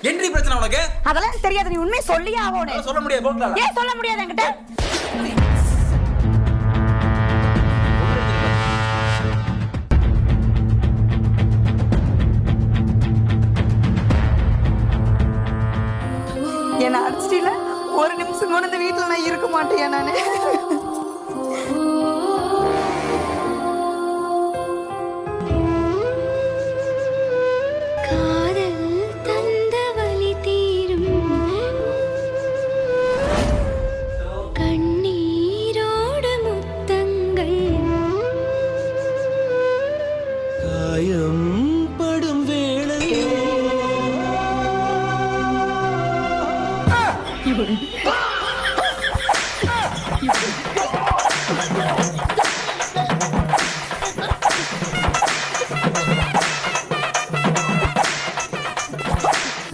என்ன பிரச்சனை உனக்கு? அதெல்லாம் தெரியாது, நீ உண்மையை சொல்லியே ஆகணும். சொல்ல முடியாது, போகலாம். ஏன் சொல்ல முடியாது என்கிட்ட? என்ன அடிச்சிட்டீல? ஒரு நிமிஷம் கூட இந்த வீட்டுல நான் இருக்க மாட்டேன் நானு. படும் வேளை